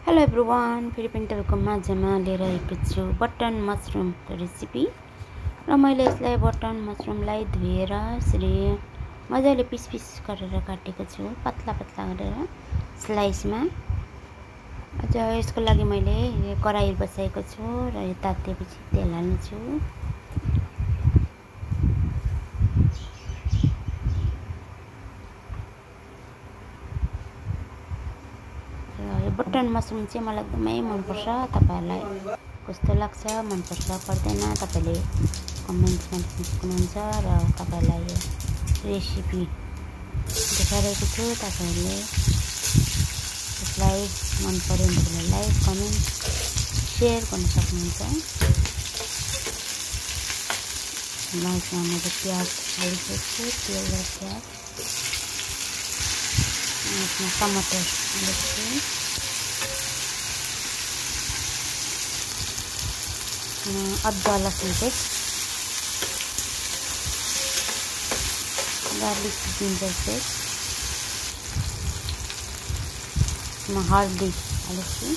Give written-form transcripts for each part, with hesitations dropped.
Hello everyone, फेरि पनि तपाईँको माझमा लिएर आएको छु बटन मसरुमको रेसिपी। र मैले यसलाई बटन मसरुमलाई धोएर यसरी मजाले पिस पिस गरेर काटेको छु, पतला पतला गरेर स्लाइसमा। अझ यसको लागि मैले कराही बसाएको छु र यो तातेपछि तेल हाल्नेछु। बटन मसरुम चाहिँ मलाई एकदमै मनपर्छ। तपाईहरुलाई कस्तो लाग्छ, मनपर्छ पर्दैन, तपाईले कमेन्टमा लेख्न सक्नुहुन्छ। र तपाईलाई यो रेसिपी देखाइरहेको छु। तपाईहरुले यसलाई मन पर्यो भने लाइक कमेन्ट शेयर गर्न सक्नुहुन्छ। लाइकमा मैले प्याज हालेको छु, तेल र प्याज, यसमा टमाटर हालेको छु, अदुवा लसुन पेस्ट, गार्लिक जिन्जर पेस्ट, हल्दी हालेको छु।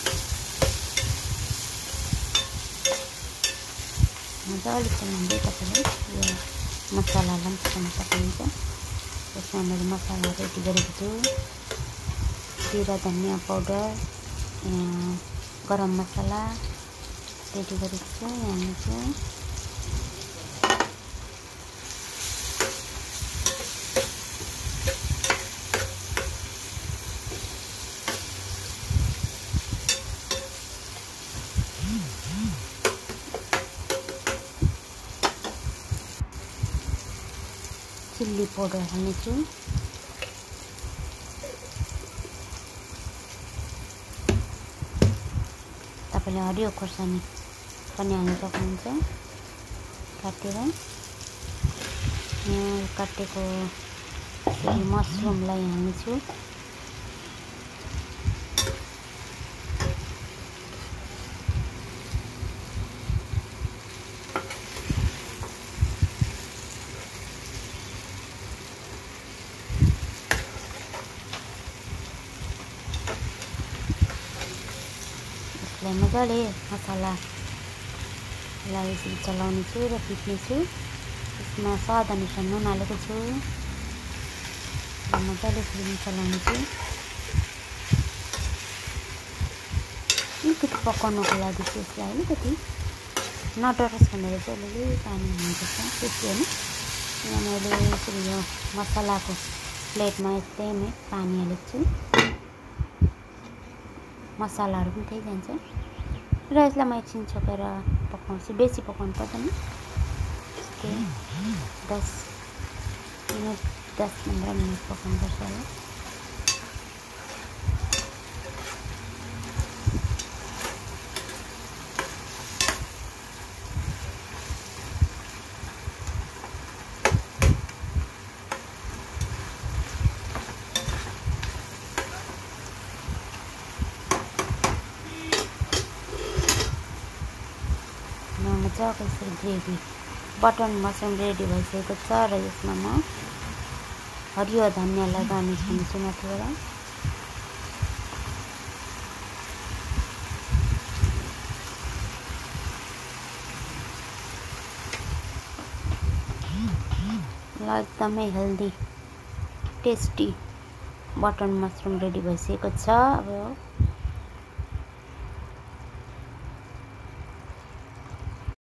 मजाले चलाउँदै तपाईँले यो मसलालाई पकाउन सक्नुहुन्छ। यसमा मैले मसला रेडी गरेको छु। जिरा धनिया पाउडर, गरम मसला रेडी गरेको छु। यहाँ चाहिँ चिल्ली पाउडर हाल्नेछु। तपाईले हरियो खोर्सानी पनि हाल्न सक्नुहुन्छ काटेर। यहाँ काटेको मसरुमलाई हाल्नेछु। मजाले मसलालाई यसरी चलाउने छु र फिट्ने छु। यसमा स्वाद अनुसार नुन हालेको छु र मजाले यसरी चलाउने छु। अलिकति पकाउनको लागि चाहिँ यसलाई अलिकति नडरोस् भनेर चाहिँ अलिअलि पानी हाल्नुपर्छ, त्यति होइन। यहाँ मैले यसरी यो मसलाको प्लेटमा यस्तै पानी हालेको छु। मसलाहरू पनि त्यही जान्छ र यसलाई म एकछिन छोपेर पकाउँछु। बेसी पकाउनु पर्दैन, यस्तै 10-15 मिनट पकाउनुपर्छ होला। मजाको यसरी ग्रेभी बटन मसरुम रेडी भइसकेको छ र यसमा म हरियो धनियालाई गार्निस गर्नेछु माथिबाट। एकदमै healthy tasty button mushroom ready भइसकेको छ। अब